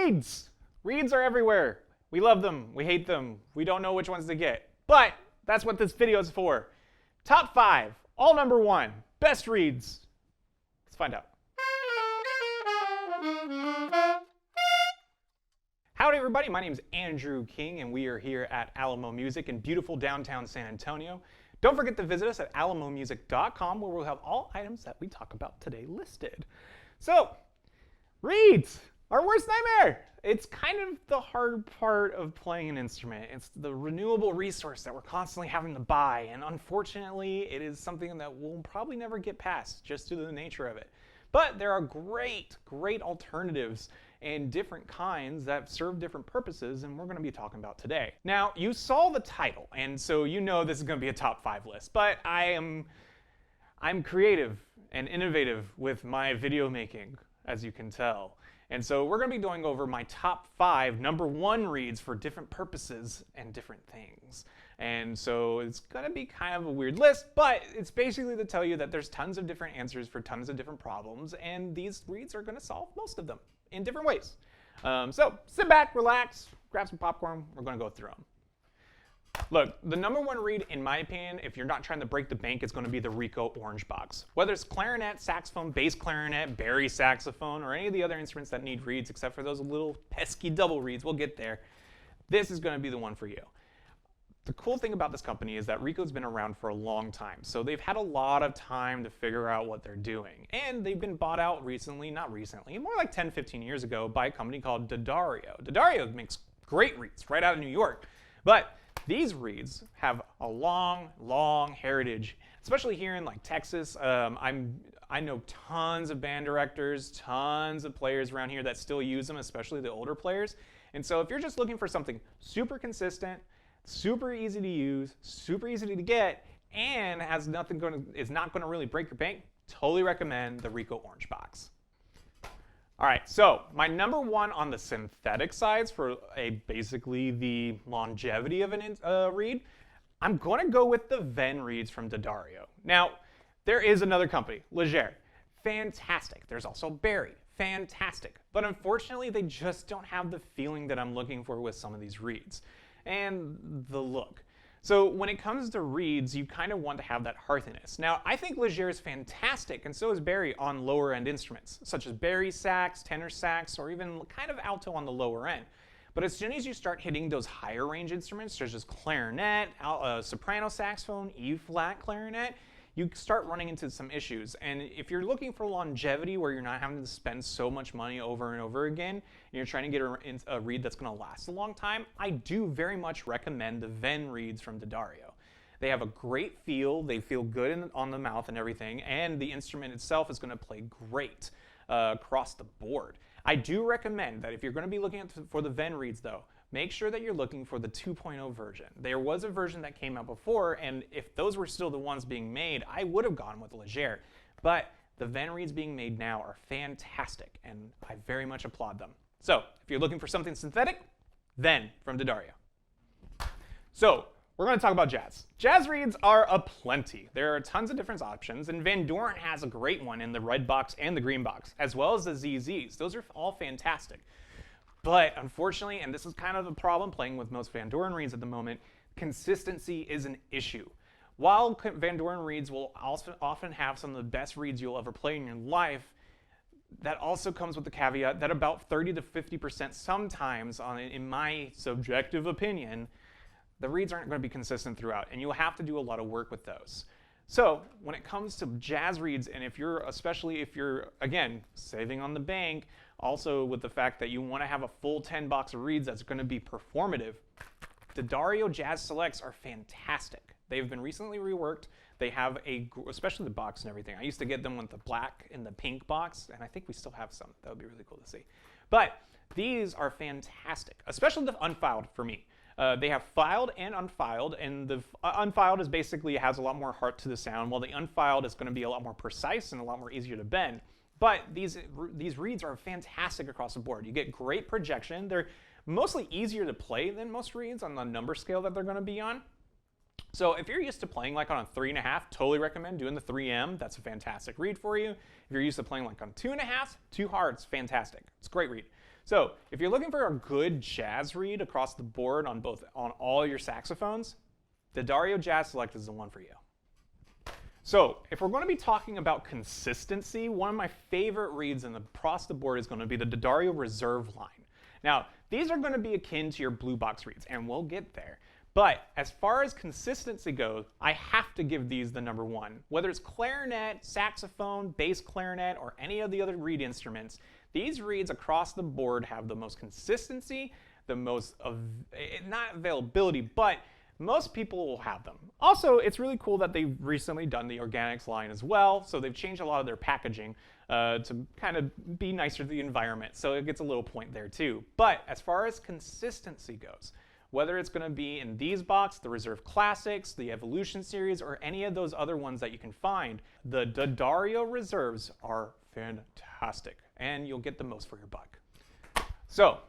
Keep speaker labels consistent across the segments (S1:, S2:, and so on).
S1: Reeds! Reeds are everywhere. We love them. We hate them. We don't know which ones to get. But that's what this video is for. Top 5, all number 1, best reeds. Let's find out. Howdy everybody, my name is Andrew King and we are here at Alamo Music in beautiful downtown San Antonio. Don't forget to visit us at alamomusic.com where we'll have all items that we talk about today listed. So, reeds, our worst nightmare. It's kind of the hard part of playing an instrument. It's the renewable resource that we're constantly having to buy, and unfortunately it is something that we'll probably never get past just due to the nature of it. But there are great alternatives and different kinds that serve different purposes, and we're going to be talking about today. Now, you saw the title, and so you know this is going to be a top 5 list, but I'm creative and innovative with my video making, as you can tell. And so we're going to be going over my top 5 number 1 reads for different purposes and different things. And so it's going to be kind of a weird list, but it's basically to tell you that there's tons of different answers for tons of different problems, and these reads are going to solve most of them in different ways. So sit back, relax, grab some popcorn, we're going to go through them. Look, the number 1 reed, in my opinion, if you're not trying to break the bank, is going to be the Rico Orange Box. Whether it's clarinet, saxophone, bass clarinet, bari saxophone, or any of the other instruments that need reeds, except for those little pesky double reeds, we'll get there, this is going to be the one for you. The cool thing about this company is that Rico's been around for a long time, so they've had a lot of time to figure out what they're doing. And they've been bought out recently, not recently, more like 10, 15 years ago by a company called D'Addario. D'Addario makes great reeds right out of New York, but these reeds have a long heritage, especially here in like Texas. I know tons of band directors, tons of players around here that still use them, especially the older players. And so if you're just looking for something super consistent, super easy to use, super easy to get, and is not going to really break your bank, totally recommend the Rico Orange Box. All right, so my number 1 on the synthetic sides for basically the longevity of a reed, I'm going to go with the Ven reeds from D'Addario. Now, there is another company, Leger, fantastic. There's also Bari, fantastic. But unfortunately, they just don't have the feeling that I'm looking for with some of these reeds. And the look. So when it comes to reeds, you kind of want to have that heartiness. Now, I think Leger is fantastic, and so is Bari on lower end instruments, such as bari sax, tenor sax, or even kind of alto on the lower end. But as soon as you start hitting those higher range instruments, such as clarinet, soprano saxophone, E-flat clarinet, you start running into some issues. And if you're looking for longevity where you're not having to spend so much money over and over again, and you're trying to get a reed that's going to last a long time, I do very much recommend the Ven reeds from D'Addario. They have a great feel, they feel good on the mouth and everything, and the instrument itself is going to play great across the board. I do recommend that if you're going to be looking for the Ven reeds though, make sure that you're looking for the 2.0 version. There was a version that came out before, and if those were still the ones being made, I would have gone with Leger. But the Ven reeds being made now are fantastic, and I very much applaud them. So, if you're looking for something synthetic, Ven from D'Addario. So, we're going to talk about jazz. Jazz reeds are aplenty. There are tons of different options, and Van Doren has a great one in the red box and the green box, as well as the ZZs. Those are all fantastic. But unfortunately, and this is kind of a problem playing with most Van Doren reeds at the moment, consistency is an issue. While Van Doren reeds will also often have some of the best reeds you'll ever play in your life, that also comes with the caveat that about 30 to 50% sometimes, in my subjective opinion, the reeds aren't going to be consistent throughout, and you'll have to do a lot of work with those. So when it comes to jazz reeds, and especially if you're, again, saving on the bank, also with the fact that you want to have a full 10 box of reeds that's going to be performative, D'Addario Jazz Selects are fantastic. They've been recently reworked. They have especially the box and everything. I used to get them with the black and the pink box, and I think we still have some. That would be really cool to see. But these are fantastic, especially the unfiled for me. They have filed and unfiled, and the unfiled is basically has a lot more heart to the sound, while the unfiled is going to be a lot more precise and a lot more easier to bend. But these reeds are fantastic across the board. You get great projection. They're mostly easier to play than most reeds on the number scale that they're going to be on. So if you're used to playing like on a 3.5, totally recommend doing the 3M. That's a fantastic reed for you. If you're used to playing like on 2.5, 2 hards, fantastic. It's a great reed. So if you're looking for a good jazz read across the board on all your saxophones, the Dario Jazz Select is the one for you. So if we're going to be talking about consistency, one of my favorite reads across the board is going to be the Dario Reserve line. Now, these are going to be akin to your blue box reads, and we'll get there. But as far as consistency goes, I have to give these the number one. Whether it's clarinet, saxophone, bass clarinet, or any of the other reed instruments, these reeds across the board have the most consistency, the most, not availability, but most people will have them. Also, it's really cool that they've recently done the organics line as well, so they've changed a lot of their packaging to kind of be nicer to the environment, so it gets a little point there too. But as far as consistency goes, whether it's going to be in these box, the Reserve Classics, the Evolution series, or any of those other ones that you can find, the Dario Reserves are fantastic, and you'll get the most for your buck. So,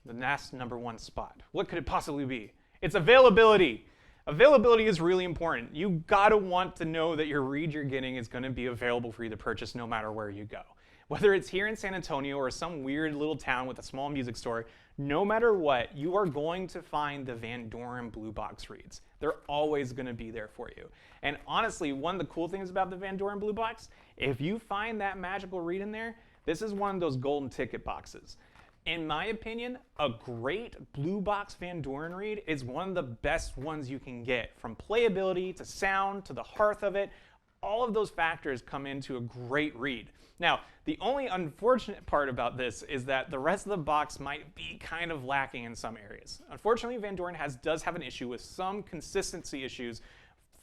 S1: the next number one spot, what could it possibly be? It's availability. Availability is really important. You gotta want to know that your reed you're getting is gonna be available for you to purchase no matter where you go. Whether it's here in San Antonio or some weird little town with a small music store, no matter what, you are going to find the Van Doren Blue Box reeds. They're always gonna be there for you. And honestly, one of the cool things about the Van Doren Blue Box, if you find that magical reed in there, this is one of those golden ticket boxes. In my opinion, a great blue box Van Doren reed is one of the best ones you can get. From playability to sound to the hearth of it, all of those factors come into a great reed. Now, the only unfortunate part about this is that the rest of the box might be kind of lacking in some areas. Unfortunately, Van Doren does have an issue with some consistency issues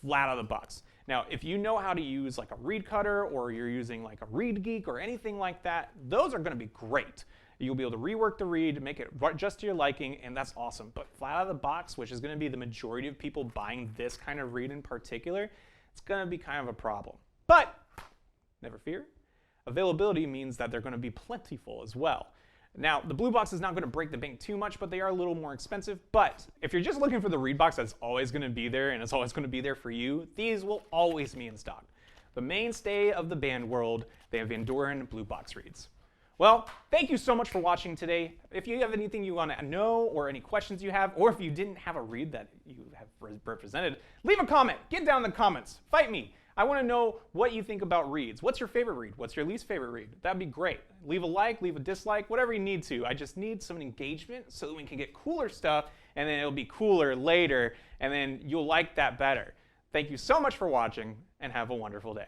S1: flat out of the box. Now, if you know how to use like a reed cutter or you're using like a Reed Geek or anything like that, those are going to be great. You'll be able to rework the reed, make it just to your liking, and that's awesome. But flat out of the box, which is going to be the majority of people buying this kind of reed in particular, it's going to be kind of a problem. But never fear. Availability means that they're going to be plentiful as well. Now, the blue box is not going to break the bank too much, but they are a little more expensive. But if you're just looking for the reed box that's always going to be there and it's always going to be there for you, these will always be in stock. The mainstay of the band world, they have Van Doren Blue Box reeds. Well, thank you so much for watching today. If you have anything you want to know or any questions you have, or if you didn't have a reed that you have represented, leave a comment. Get down in the comments. Fight me. I want to know what you think about reeds. What's your favorite reed? What's your least favorite reed? That'd be great. Leave a like, leave a dislike, whatever you need to. I just need some engagement so that we can get cooler stuff, and then it'll be cooler later, and then you'll like that better. Thank you so much for watching, and have a wonderful day.